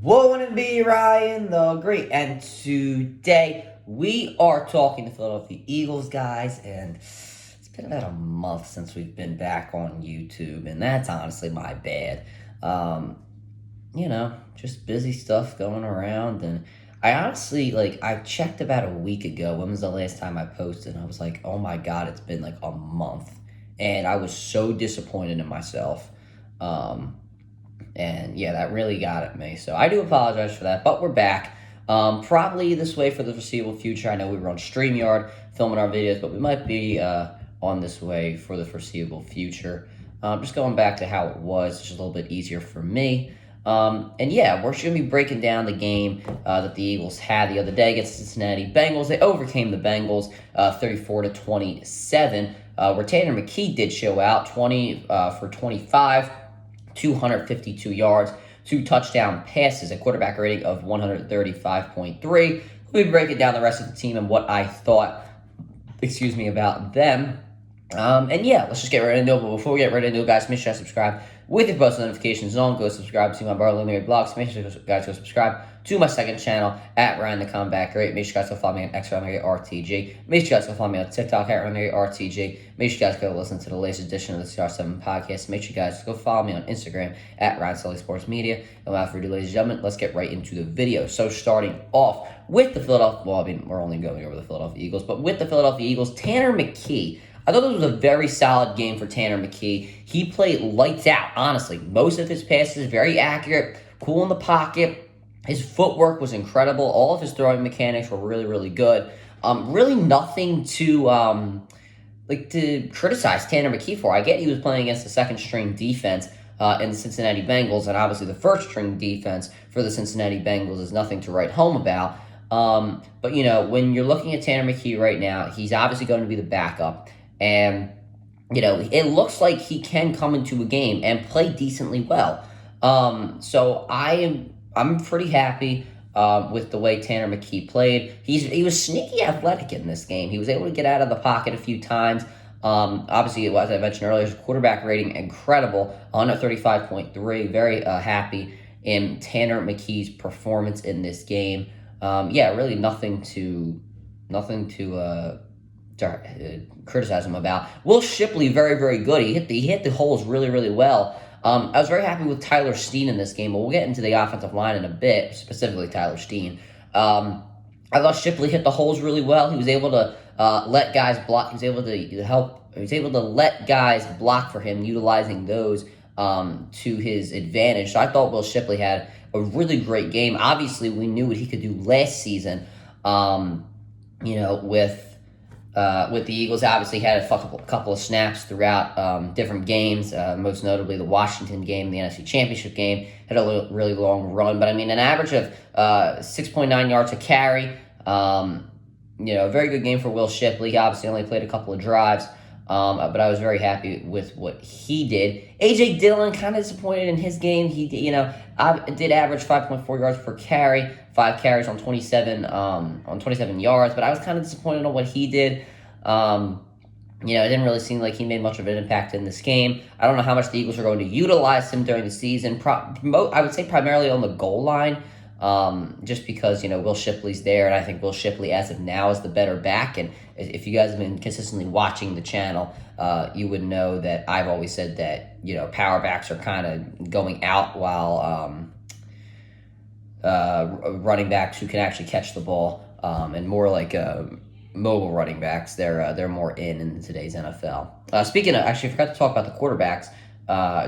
Wouldn't be Ryan the Great, and today we are talking the Philadelphia Eagles, guys, and it's been about a month since we've been back on YouTube, and that's honestly my bad. Um, just busy stuff going around, and I honestly, I checked about a week ago, when was the last time I posted, and I was like, oh my god, it's been like a month, and I was so disappointed in myself. Um, and yeah, that really got at me. So I do apologize for that, but we're back. Probably this way for the foreseeable future. I know we were on StreamYard filming our videos, but we might be on this way for the foreseeable future. Just going back to how it was, just a little bit easier for me. And yeah, we're going to be breaking down the game that the Eagles had the other day against the Cincinnati Bengals. They overcame the Bengals 34-27, where Tanner McKee did show out 20 for 25. 252 yards, 2 touchdown passes, a quarterback rating of 135.3. Let me break it down the rest of the team and what I thought, about them. And yeah, let's just get right into it. But before we get right into it, guys, make sure to subscribe with your post notifications on. Go subscribe to my Barlow blogs. Make sure you guys go subscribe to my second channel at Ryan the Comeback Great. Make sure you guys go follow me on XRTG. Make sure you guys go follow me on TikTok at RTG. Make sure you guys go listen to the latest edition of the CR7 podcast. Make sure you guys go follow me on Instagram at Ryan Sully Sports Media. And without further ado, ladies and gentlemen, let's get right into the video. So starting off with the we're only going over the Philadelphia Eagles, but with the Philadelphia Eagles, Tanner McKee. I thought this was a very solid game for Tanner McKee. He played lights out, honestly. Most of his passes, very accurate, cool in the pocket. His footwork was incredible. All of his throwing mechanics were really, really good. Really nothing to criticize Tanner McKee for. I get he was playing against the second-string defense in the Cincinnati Bengals, and obviously the first-string defense for the Cincinnati Bengals is nothing to write home about. But, when you're looking at Tanner McKee right now, he's obviously going to be the backup. And, it looks like he can come into a game and play decently well. So I'm pretty happy with the way Tanner McKee played. He was sneaky athletic in this game. He was able to get out of the pocket a few times. Obviously, as I mentioned earlier, his quarterback rating incredible, 135.3. Very happy in Tanner McKee's performance in this game. Really nothing to criticize him about. Will Shipley, very, very good. He hit the holes really, really well. I was very happy with Tyler Steen in this game, but we'll get into the offensive line in a bit, specifically Tyler Steen. I thought Shipley hit the holes really well. He was able to let guys block. He was able to let guys block for him, utilizing those to his advantage. So I thought Will Shipley had a really great game. Obviously, we knew what he could do last season. With the Eagles, obviously had a couple of snaps throughout different games, most notably the Washington game, the NFC Championship game, had a really long run. But, an average of 6.9 yards a carry. A very good game for Will Shipley. He obviously only played a couple of drives, but I was very happy with what he did. A.J. Dillon, kind of disappointed in his game. He did average 5.4 yards per carry, 5 carries on 27 yards, but I was kind of disappointed on what he did. It didn't really seem like he made much of an impact in this game. I don't know how much the Eagles are going to utilize him during the season. I would say primarily on the goal line, just because, Will Shipley's there, and I think Will Shipley, as of now, is the better back. And if you guys have been consistently watching the channel, you would know that I've always said that, power backs are kind of going out while running backs who can actually catch the ball, and more like mobile running backs, they're more in today's NFL. Speaking of, actually, I forgot to talk about the quarterbacks.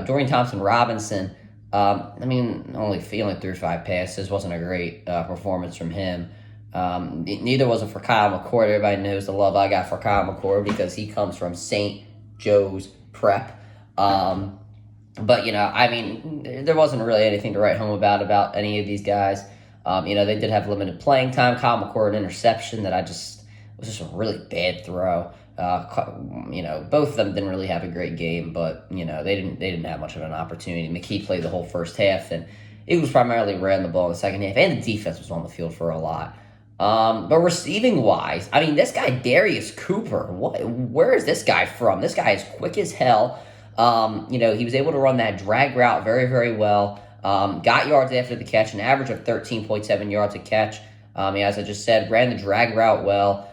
Dorian Thompson-Robinson, he only threw 5 passes. Wasn't a great performance from him. Neither was it for Kyle McCord. Everybody knows the love I got for Kyle McCord because he comes from St. Joe's Prep. But, there wasn't really anything to write home about any of these guys. They did have limited playing time. Kyle McCord, an interception that was just a really bad throw. Both of them didn't really have a great game, but, they didn't have much of an opportunity. McKee played the whole first half, and Eagles primarily ran the ball in the second half, and the defense was on the field for a lot. But receiving-wise, this guy, Darius Cooper, where is this guy from? This guy is quick as hell. He was able to run that drag route very, very well. Got yards after the catch, an average of 13.7 yards a catch. As I just said, ran the drag route well.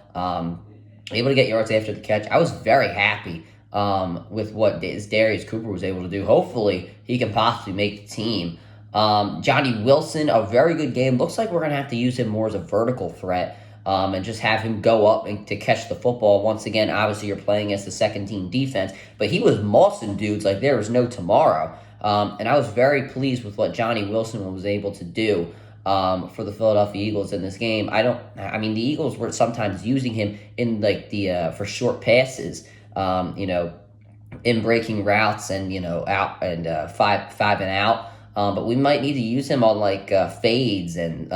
Able to get yards after the catch. I was very happy with what Darius Cooper was able to do. Hopefully, he can possibly make the team. Johnny Wilson, a very good game. Looks like we're going to have to use him more as a vertical threat and just have him go up and to catch the football. Once again, obviously, you're playing against the second-team defense, but he was mossing dudes like there was no tomorrow. And I was very pleased with what Johnny Wilson was able to do for the Philadelphia Eagles in this game. The Eagles were sometimes using him in for short passes, in breaking routes and out and five and out. But we might need to use him on fades and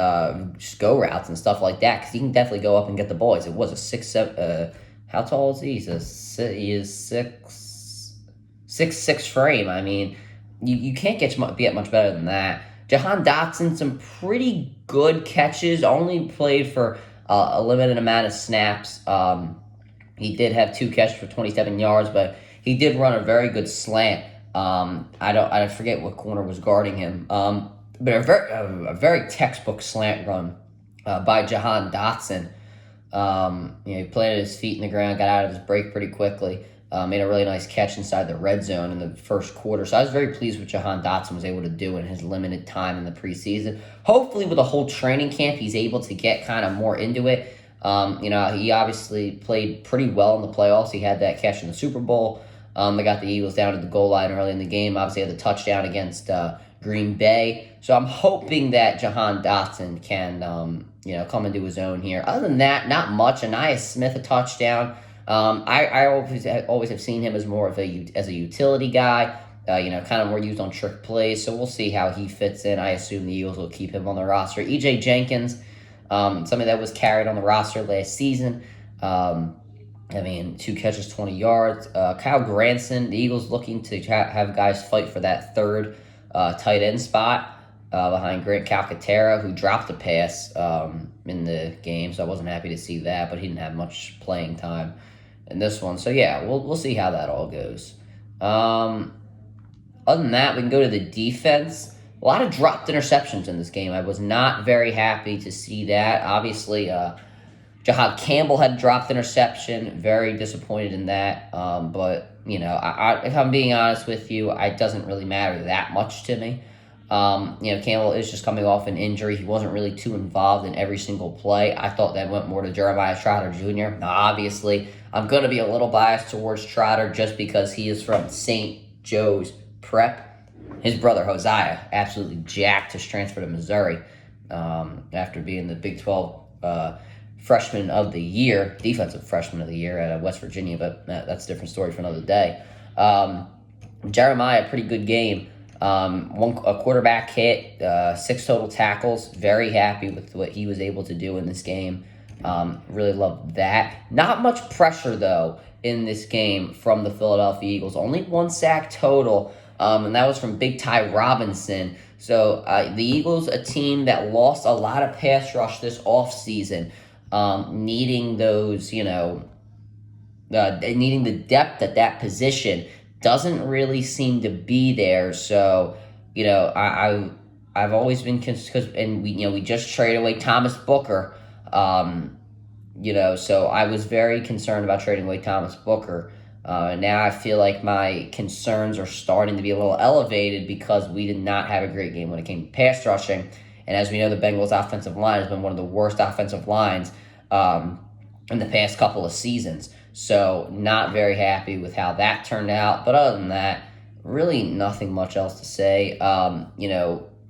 just go routes and stuff like that because he can definitely go up and get the ball. It was a 6'7". How tall is he? He is 6'6" frame. I mean, you can't get much better than that. Jahan Dotson, some pretty good catches. Only played for a limited amount of snaps. He did have 2 catches for 27 yards, but he did run a very good slant. I forget what corner was guarding him. But a very textbook slant run by Jahan Dotson. He planted his feet in the ground, got out of his break pretty quickly. Made a really nice catch inside the red zone in the first quarter. So I was very pleased with what Jahan Dotson was able to do in his limited time in the preseason. Hopefully with the whole training camp, he's able to get kind of more into it. He obviously played pretty well in the playoffs. He had that catch in the Super Bowl. They got the Eagles down at the goal line early in the game. Obviously had the touchdown against Green Bay. So I'm hoping that Jahan Dotson can, come into his own here. Other than that, not much. Aniyah Smith, a touchdown. I always have seen him as more of a utility guy, kind of more used on trick plays. So we'll see how he fits in. I assume the Eagles will keep him on the roster. E.J. Jenkins, somebody that was carried on the roster last season. 2 catches, 20 yards. Kyle Granson, the Eagles looking to have guys fight for that third tight end spot behind Grant Calcaterra, who dropped the pass in the game. So I wasn't happy to see that, but he didn't have much playing time in this one. So yeah, we'll see how that all goes. Other than that, we can go to the defense. A lot of dropped interceptions in this game. I was not very happy to see that. Obviously, Jahad Campbell had dropped interception. Very disappointed in that. But if I'm being honest with you, it doesn't really matter that much to me. Campbell is just coming off an injury. He wasn't really too involved in every single play. I thought that went more to Jeremiah Trotter Jr. Now, obviously, I'm going to be a little biased towards Trotter just because he is from St. Joe's Prep. His brother, Hosea, absolutely jacked his transfer to Missouri after being the Big 12 Freshman of the Year, Defensive Freshman of the Year at West Virginia, but that's a different story for another day. Jeremiah, pretty good game. A quarterback hit, 6 total tackles. Very happy with what he was able to do in this game. Really loved that. Not much pressure, though, in this game from the Philadelphia Eagles. Only 1 sack total, and that was from Big Ty Robinson. So the Eagles, a team that lost a lot of pass rush this offseason, needing those, needing the depth at that position, doesn't really seem to be there. So, I've always been and we just traded away Thomas Booker. So I was very concerned about trading away Thomas Booker. Now I feel like my concerns are starting to be a little elevated because we did not have a great game when it came to pass rushing. And as we know, the Bengals' offensive line has been one of the worst offensive lines in the past couple of seasons. So not very happy with how that turned out. But other than that, really nothing much else to say.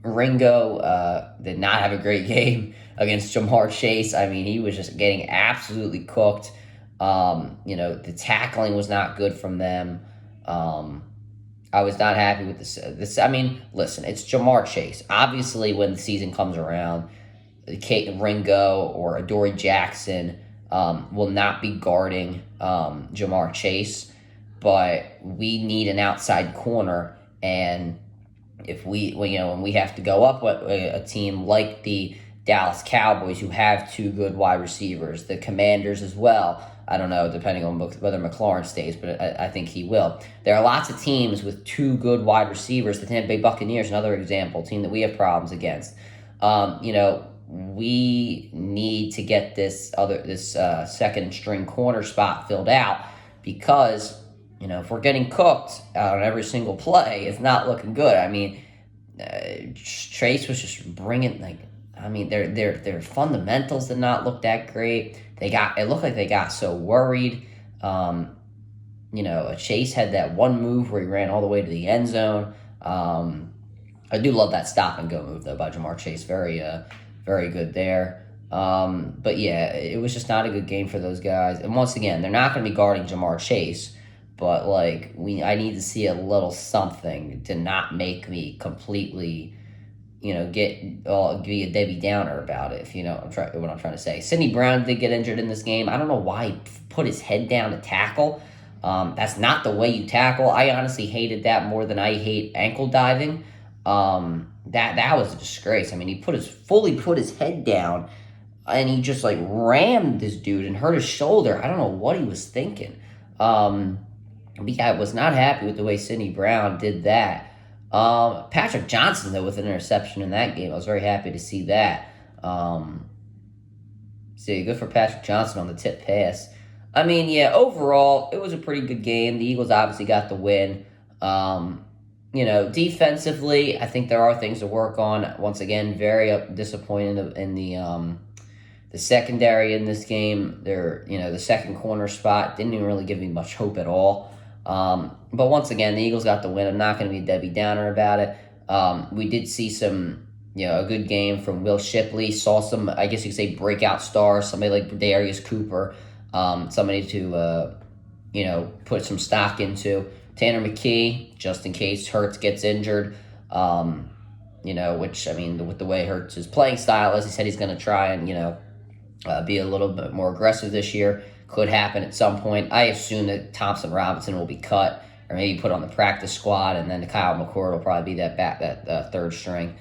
Ringo did not have a great game against Jamar Chase. I mean, he was just getting absolutely cooked. The tackling was not good from them. I was not happy with this. Listen, it's Jamar Chase. Obviously, when the season comes around, Ringo or Adoree Jackson will not be guarding Jamar Chase, but we need an outside corner. And if when we have to go up with a team like the Dallas Cowboys, who have 2 good wide receivers, the Commanders as well, I don't know, depending on whether McLaurin stays, but I think he will. There are lots of teams with two good wide receivers. The Tampa Bay Buccaneers, another example, team that we have problems against. We need to get this second string corner spot filled out because, if we're getting cooked on every single play, it's not looking good. I mean, Chase was just bringing their fundamentals did not look that great. It looked like they got so worried. Chase had that one move where he ran all the way to the end zone. I do love that stop and go move though by Jamar Chase. Very very good there. But yeah, it was just not a good game for those guys. And once again, they're not going to be guarding Jamar Chase, but I need to see a little something to not make me completely, be a Debbie Downer about it. If you know what I'm trying to say. Sidney Brown did get injured in this game. I don't know why he put his head down to tackle. That's not the way you tackle. I honestly hated that more than I hate ankle diving. That was a disgrace. I mean, he fully put his head down, and he just rammed this dude and hurt his shoulder. I don't know what he was thinking. But yeah, I was not happy with the way Sidney Brown did that. Patrick Johnson, though, with an interception in that game, I was very happy to see that. So good for Patrick Johnson on the tip pass. I mean, yeah, overall, it was a pretty good game. The Eagles obviously got the win. Defensively, I think there are things to work on. Once again, very disappointed in the secondary in this game. The second corner spot didn't even really give me much hope at all. But once again, the Eagles got the win. I'm not going to be Debbie Downer about it. We did see some, a good game from Will Shipley. Saw some, I guess you could say, breakout stars. Somebody like Darius Cooper. Somebody to, put some stock into. Tanner McKee, just in case Hurts gets injured. Which, I mean, with the way Hurts' is playing style, as he said, he's going to try and, be a little bit more aggressive this year. Could happen at some point. I assume that Thompson Robinson will be cut or maybe put on the practice squad, and then Kyle McCord will probably be that third string,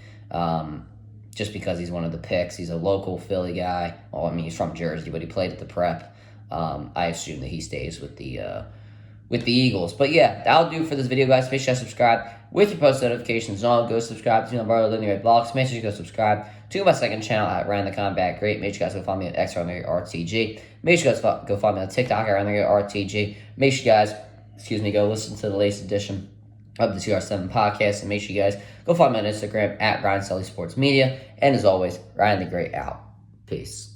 just because he's one of the picks. He's a local Philly guy. Well, I mean, he's from Jersey, but he played at the Prep. I assume that he stays with the Eagles. But yeah, that'll do for this video, guys. Make sure you subscribe with your post notifications on. Go subscribe to my brother Linear Vlogs. Make sure you go subscribe to my second channel at Ryan the Combat Great. Make sure you guys go follow me at XRTG. Make sure you guys go follow me on TikTok at RTG. Make sure you guys, go listen to the latest edition of the CR7 podcast. And make sure you guys go follow me on Instagram at Ryan Sully Sports Media. And as always, Ryan the Great out. Peace.